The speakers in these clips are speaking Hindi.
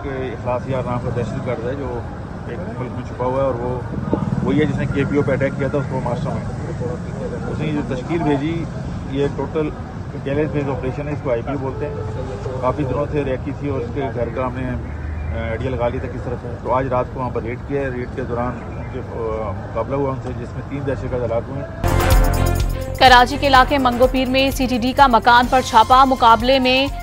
के इखलास यार नाम का दहशतगर्द है जो एक मुल्क में छुपा हुआ है, और वो वही है जिसने KPO पे अटैक किया था, उसको मास्टरमाइंड। उसने जो तश्कील भेजी, ये टोटल इंटेलिजेंस बेस्ड ऑपरेशन है, इसको IPO बोलते हैं। काफ़ी दिनों से रैकी थी और उसके घर का हमने आइडिया लगा ली था किस तरह से। तो आज रात को वहाँ पर रेड किया है। रेड के दौरान उनके मुकाबला हुआ उनसे, जिसमें 3 दहशतगर्द हलाक हुए। कराची के इलाके मंगोपीर में CTD का मकान पर छापा, मुकाबले में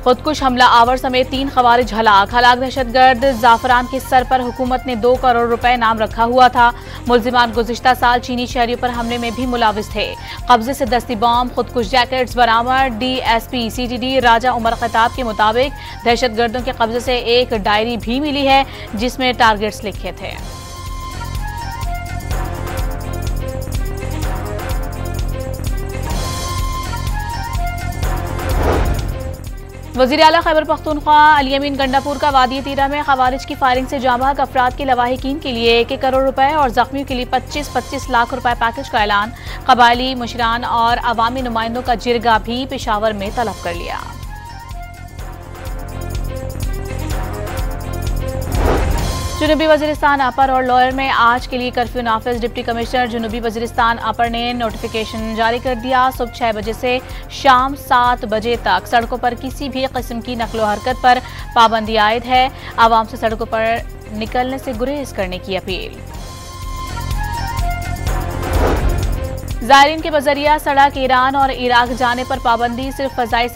खुदकुश हमला आवर समेत 3 खवारिज हलाक। दहशतगर्द जाफरान के सर पर हुकूमत ने 2 करोड़ रुपए नाम रखा हुआ था। मुल्जिमान गुज़िश्ता साल चीनी शहरियों पर हमले में भी मुलाविस थे। कब्जे से दस्ती बॉम्ब, खुदकुश जैकेट्स बरामद। DSP CTD राजा उमर खताब के मुताबिक दहशतगर्दों के कब्जे से एक डायरी भी मिली है जिसमें टारगेट्स लिखे थे। वज़ीर आला खैबर पख्तूनख्वा अली अमीन गंडापुर का वादी तीरा में खवारिज की फायरिंग से जांबाग अफराद के लवाहिकीन के लिए 1 करोड़ रुपए और जख्मियों के लिए 25-25 लाख रुपए पैकेज का ऐलान। कबायली मुशरान और अवामी नुमाइंदों का जिरगा भी पेशावर में तलब कर लिया। जनूबी वजीरिस्तान अपर और लोअर में आज के लिए कर्फ्यू नाफिज। डिप्टी कमिश्नर जनूबी वजीरिस्तान अपर ने नोटिफिकेशन जारी कर दिया। सुबह 6 बजे से शाम 7 बजे तक सड़कों पर किसी भी किस्म की नकलो हरकत पर पाबंदी आयद है। आवाम से सड़कों पर निकलने से गुरेज करने की अपील। ज़ायरीन के बजरिया सड़क ईरान और इराक जाने पर पाबंदी। सिर्फ फ़ज़ाई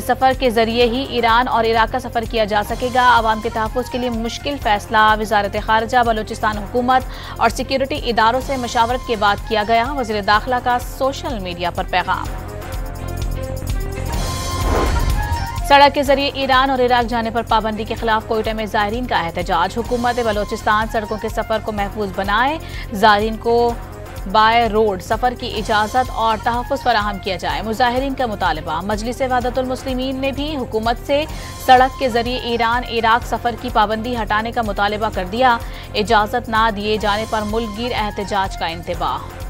सफर के जरिए ही ईरान और इराक का सफर किया जा सकेगा। आवाम के तहफ़्फ़ुज़ के लिए मुश्किल फैसला वज़ारत ख़ारिजा, बलूचिस्तान हुकूमत और सिक्योरिटी इदारों से मशावरत के बाद किया गया। वज़ीर दाखिला का सोशल मीडिया पर पैगाम। सड़क के जरिए ईरान और इराक जाने पर पाबंदी के खिलाफ कोयटा में ज़ायरीन का एहतजाज। हुकूमत बलूचिस्तान सड़कों के सफर को महफूज बनाए, ज़ायरीन को बाय रोड सफर की इजाजत और तहफ़्फ़ुज़ फराहम किया जाए, मुजाहिरीन का मुतालबा। मजलिस वहदतुल मुस्लिमीन ने भी हुकूमत से सड़क के जरिए ईरान इराक सफर की पाबंदी हटाने का मुतालबा कर दिया। इजाजत ना दिए जाने पर मुल्कगीर एहतजाज का इंतबाह।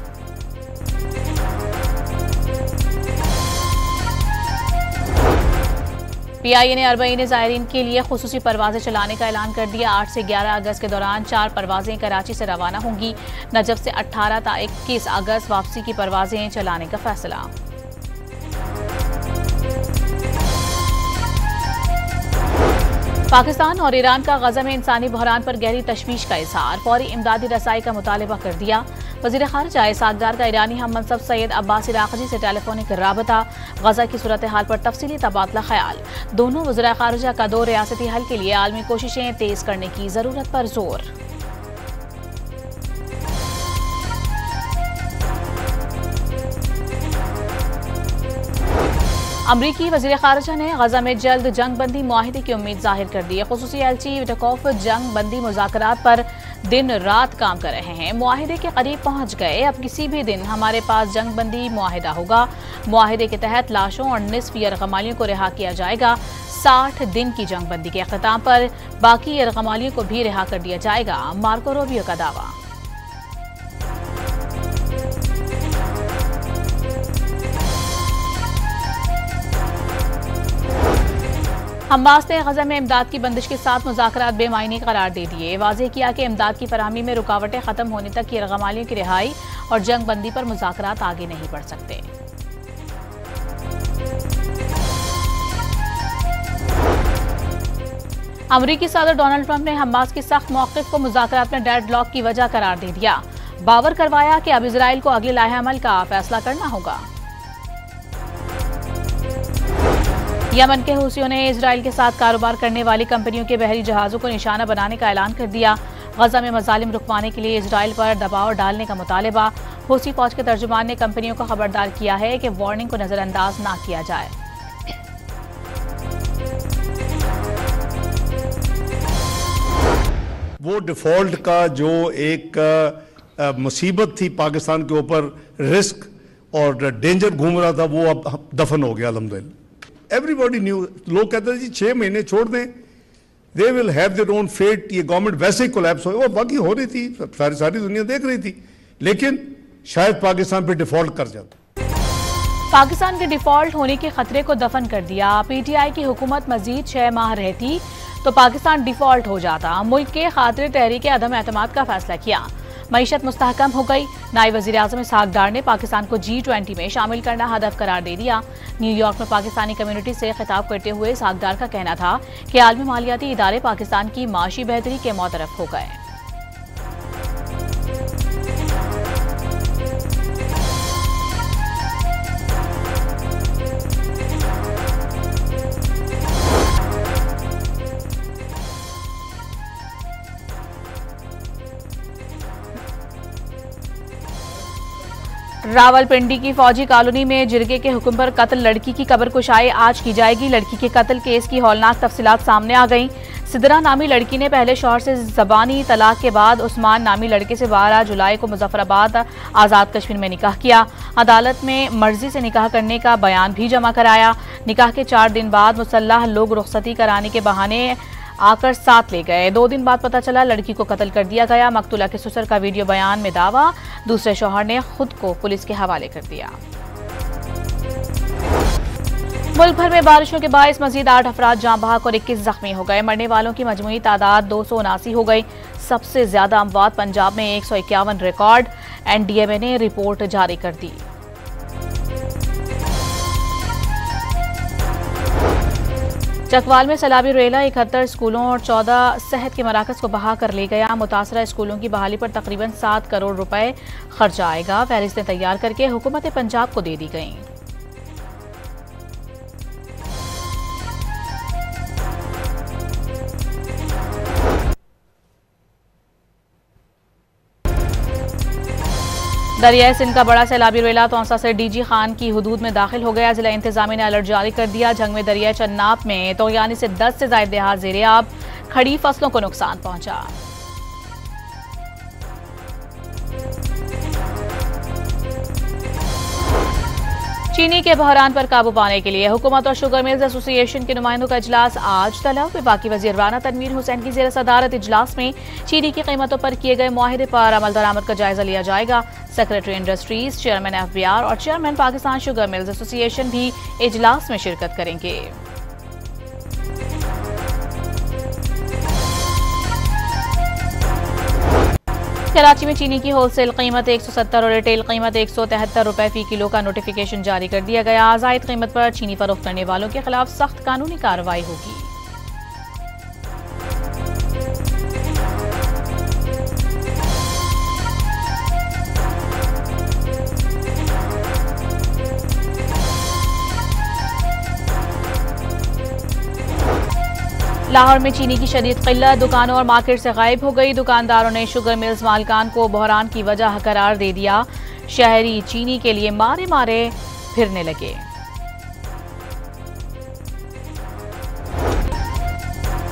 PIA ने अरबईन ज़ायरीन के लिए खुसूसी परवाजें चलाने का ऐलान कर दिया। 8 से 11 अगस्त के दौरान 4 परवाजें कराची से रवाना होंगी। नजफ से 18 ता 21 अगस्त वापसी की परवाजें चलाने का फैसला। पाकिस्तान और ईरान का गजा में इंसानी बहरान पर गहरी तशवीश का इजहार। फौरी इमदादी रसाई का मुतालबा कर दिया। वज़ीर ख़ारिजा सागदार का ईरानी हम मनसब सैयद अब्बास इराक़ी से टेलीफोनिक राबता। गजा की सूरत हाल पर तफसीली तबादला ख्याल। दोनों वज़ीर ख़ारिजा का 2 रियासती हल के लिए आलमी कोशिशें तेज करने की जरूरत पर जोर। अमरीकी वज़ीर ख़ारिजा ने गजा में जल्द जंग बंदी मुआहिदे की उम्मीद जाहिर कर दी है। खुसूसी एलची विटकॉफ जंग बंदी मुज़ाकरात पर दिन रात काम कर रहे हैं। मुआहिदे के करीब पहुंच गए। अब किसी भी दिन हमारे पास जंग बंदी मुआहिदा होगा। मुआहिदे के तहत लाशों और निस्फ यरगमालियों को रिहा किया जाएगा। 60 दिन की जंग बंदी के अख्ताम पर बाकी यरगमालियों को भी रिहा कर दिया जाएगा। मार्को रूबियो का दावा। हमास ने गजा में इमदाद की बंदिश के साथ मुज़ाकरात बेमायनी करार दे दिए। वाज़ेह किया कि इमदाद की फराहमी में रुकावटें खत्म होने तक यरगमालियों की रिहाई और जंग बंदी पर मुज़ाकरात आगे नहीं बढ़ सकते। अमरीकी सदर डोनाल्ड ट्रंप ने हमास की सख्त मौक़िफ़ को मुज़ाकरात में डेडलॉक की वजह करार दे दिया। बावर करवाया कि अब इजराइल को अगले लाहे अमल का फैसला करना होगा। यमन के हूसियों ने इजराइल के साथ कारोबार करने वाली कंपनियों के बहरी जहाज़ों को निशाना बनाने का ऐलान कर दिया। गजा में मजालिम रुकवाने के लिए इजराइल पर दबाव डालने का मुतालबा। हूसी फौज के तर्जुमान ने कंपनियों को खबरदार किया है कि वार्निंग को नजरअंदाज न किया जाए। वो डिफॉल्ट का जो एक मुसीबत थी पाकिस्तान के ऊपर, रिस्क और डेंजर घूम रहा था, वो अब दफन हो गया अल्हम्दुलिल्लाह। Everybody knew. लोग कहते थे जी 6 महीने छोड़ दें, they will have their own fate, ये गवर्नमेंट वैसे ही कोलैप्स हो। वो बाकी हो रही थी, सारी दुनिया देख रही थी, लेकिन शायद पाकिस्तान पे डिफॉल्ट कर जाता। पाकिस्तान के डिफॉल्ट होने के खतरे को दफन कर दिया। पीटीआई की हुकूमत मजीद 6 माह रहती तो पाकिस्तान डिफॉल्ट हो जाता। मुल्क के खातिर तहरीक अदम एतमाद का फैसला किया। मईशत मुस्तहकम हो गई। नायब वज़ीर आज़म इसहाक डार ने पाकिस्तान को G20 में शामिल करना हदफ करार दे दिया। न्यूयॉर्क में पाकिस्तानी कम्युनिटी से खिताब करते हुए इसहाक डार का कहना था कि आलमी मालियाती इदारे पाकिस्तान की माशी बेहतरी के मोतरफ हो गए। रावलपिंडी की फौजी कॉलोनी में जिरगे के हुक्म पर कत्ल लड़की की कब्र कुशाई आज की जाएगी। लड़की के कत्ल केस की हौलनाक तफसीलात सामने आ गईं। सिदरा नामी लड़की ने पहले शौहर से ज़बानी तलाक के बाद उस्मान नामी लड़के से 12 जुलाई को मुजफ्फराबाद आज़ाद कश्मीर में निकाह किया। अदालत में मर्जी से निकाह करने का बयान भी जमा कराया। निकाह के 4 दिन बाद मुसल्लाह लोग रुखसती कराने के बहाने आकर साथ ले गए। 2 दिन बाद पता चला लड़की को कत्ल कर दिया गया। मकतूला के ससुर का वीडियो बयान में दावा, दूसरे शौहर ने खुद को पुलिस के हवाले कर दिया। मुल्क भर में बारिशों के बायस मजीद 8 अफराद जाँ बहक और 21 जख्मी हो गए। मरने वालों की मजमूई तादाद 279 हो गई। सबसे ज्यादा अमवात पंजाब में 151 रिकॉर्ड। NDMA ने रिपोर्ट जारी कर दी। चकवाल में सैलाबी रेला 71 स्कूलों और 14 सेहत के मराकज को बहा कर ले गया। मुतासरा स्कूलों की बहाली पर तकरीबन 7 करोड़ रुपए खर्चा आएगा। फहरिस्तें तैयार करके हुकूमत पंजाब को दे दी गईं। दरियाई सिंध का बड़ा सैलाबी रेला तौसा से DG खान की हुदूद में दाखिल हो गया। जिला इंतजामिया ने अलर्ट जारी कर दिया। जंग में दरियाई चन्नाप में तोगयानी से 10 से ज्यादा देहात ज़ेरे-आब। खड़ी फसलों को नुकसान पहुंचा। चीनी के बहरान पर काबू पाने के लिए हुकूमत और शुगर मिल्स एसोसिएशन के नुमाइंदों का इजलास आज तलब। वफाकी वज़ीर राना तनवीर हुसैन की ज़ेर सदारत इजलास में चीनी की कीमतों पर किए गए मुआहिदे पर अमल दरामद का जायजा लिया जाएगा। सेक्रेटरी इंडस्ट्रीज, चेयरमैन FBR और chairman Pakistan sugar mills association भी इजलास में शिरकत करेंगे। कराची में चीनी की होलसेल कीमत 170 और रिटेल कीमत 173 रुपए फी किलो का नोटिफिकेशन जारी कर दिया गया। जायद कीमत पर चीनी फरोख्त करने वालों के खिलाफ सख्त कानूनी कार्रवाई होगी। लाहौर में चीनी की शदीद किल्लत दुकानों और मार्केट से गायब हो गई। दुकानदारों ने शुगर मिल्स मालिकान को बहरान की वजह करार दे दिया। शहरी चीनी के लिए मारे मारे फिरने लगे।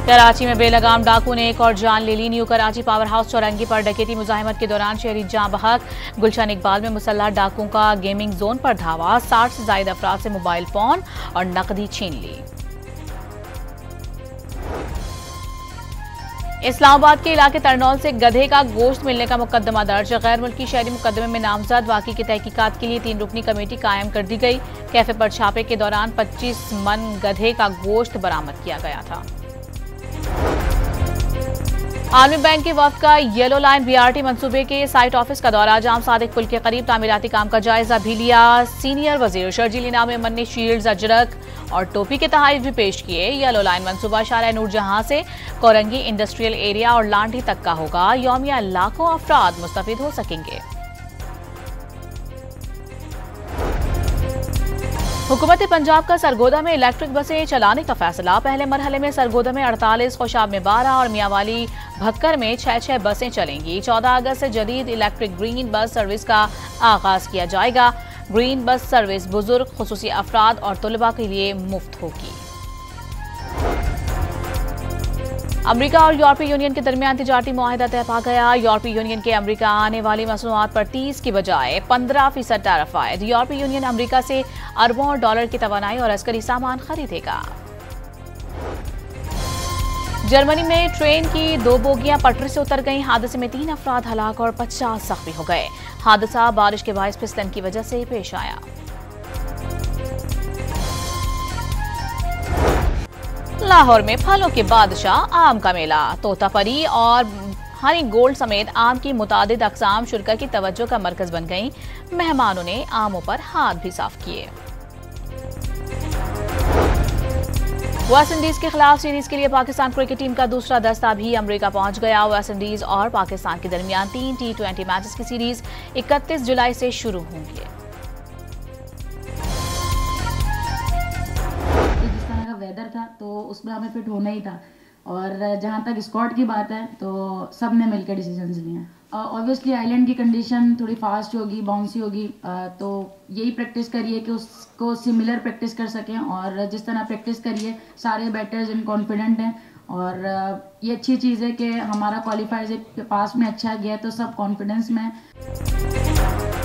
कराची में बेलगाम डाकू ने एक और जान ले ली। न्यू कराची पावर हाउस चौरंगी पर डकैती मुजाहिमत के दौरान शहरी जाँ बहक। गुलशन इकबाल में मुसल्लह डाकुओं का गेमिंग जोन पर धावा। 60 से ज्यादा अफराद से मोबाइल फोन और नकदी छीन ली। इस्लामाबाद के इलाके तरनौल से गधे का गोश्त मिलने का मुकदमा दर्ज। गैर मुल्की शहरी मुकदमे में नामजद। वाकई की तहकीकात के लिए 3 रुकनी कमेटी कायम कर दी गई। कैफे पर छापे के दौरान 25 मन गधे का गोश्त बरामद किया गया था। आर्मी बैंक के वफ्द का येलो लाइन BRT मंसूबे के साइट ऑफिस का दौरा। जाम सादिक पुल के करीब तामीराती काम का जायजा भी लिया। सीनियर वजीर शर्जील इनाम मेमन ने शील्ड्स, अजरक और टोपी के तहाइफ भी पेश किए। येलो लाइन मंसूबा शारा नूरजहां से कोरंगी इंडस्ट्रियल एरिया और लांडी तक का होगा। यौमिया लाखों अफराद मुस्तफिद हो सकेंगे। हुकूमत पंजाब का सरगोदा में इलेक्ट्रिक बसें चलाने का फैसला। पहले मरहले में सरगोदा में 48, खुशाब में 12 और मियांवाली भक्कर में 6 बसें चलेंगी। 14 अगस्त से जदीद इलेक्ट्रिक ग्रीन बस सर्विस का आगाज किया जाएगा। ग्रीन बस सर्विस बुजुर्ग, खुसूसी अफराद और तुलबा के लिए मुफ्त होगी। अमेरिका और यूरोपीय यूनियन के दरमियान तिजारती मुआहिदा तय पा गया। यूरोपीय यूनियन के अमेरिका आने वाली मसनूआत पर 30 की बजाय 15% टैरिफ आयद। यूरोपीय यूनियन अमेरिका से अरबों डॉलर की तवानाई और अस्करी सामान खरीदेगा। जर्मनी में ट्रेन की 2 बोगियां पटरी से उतर गईं। हादसे में 3 अफराद हलाक और 50 जख्मी हो गए। हादसा बारिश के बायस फिसलन की वजह से पेश आया। लाहौर में फलों के बादशाह आम का मेला, तोतापरी और हनी गोल्ड समेत आम की मुतादिद अक़साम शुरका की तवज्जो का मरकज बन गईं। मेहमानों ने आमों पर हाथ भी साफ किए। वेस्ट इंडीज के खिलाफ सीरीज के लिए पाकिस्तान क्रिकेट टीम का दूसरा दस्ता भी अमेरिका पहुंच गया। वेस्ट इंडीज और पाकिस्तान के दरमियान 3 T20 मैचेस की सीरीज 31 जुलाई से शुरू होंगी। जिस तरह का वेदर था तो उसमें हमें फिट होना ही था, और जहाँ तक स्क्वाड की बात है तो सब ने मिलकर डिसीजंस लिए हैं। ऑब्वियसली आइलैंड की कंडीशन थोड़ी फास्ट होगी, बाउंसी होगी, तो यही प्रैक्टिस करिए कि उसको सिमिलर प्रैक्टिस कर सकें, और जिस तरह प्रैक्टिस करिए सारे बैटर्स इन कॉन्फिडेंट हैं, और ये अच्छी चीज़ है कि हमारा क्वालिफायर के पास में अच्छा गया तो सब कॉन्फिडेंस में है।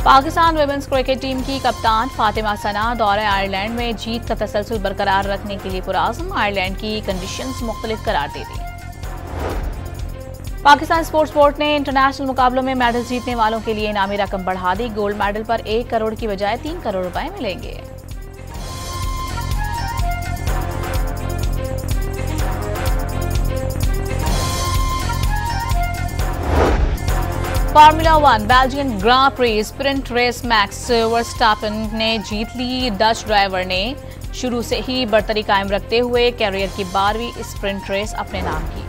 पाकिस्तान वुमेन्स क्रिकेट टीम की कप्तान फातिमा सना दौरे आयरलैंड में जीत का तसलसल बरकरार रखने के लिए पुरआज़म। आयरलैंड की कंडीशंस मुख्तलिफ करार दे दी। पाकिस्तान स्पोर्ट्स बोर्ड ने इंटरनेशनल मुकाबलों में मेडल जीतने वालों के लिए इनामी रकम बढ़ा दी। गोल्ड मेडल पर 1 करोड़ की बजाय 3 करोड़ रुपए मिलेंगे। Formula 1 Belgian Grand Prix sprint race Max Verstappen ने जीत ली। डच ड्राइवर ने शुरू से ही बरतरी कायम रखते हुए कैरियर की 12वीं स्प्रिंट रेस अपने नाम की।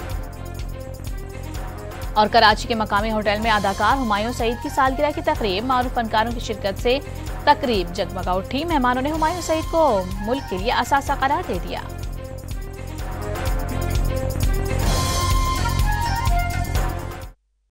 और कराची के मकामी होटल में अदाकार हुमायूं सईद की सालगिरह की तकरीब, मारूफ फनकारों की शिरकत से तकरीब जगमगा उठी। मेहमानों ने हुमायूं सईद को मुल्क के लिए असासा करार दे दिया।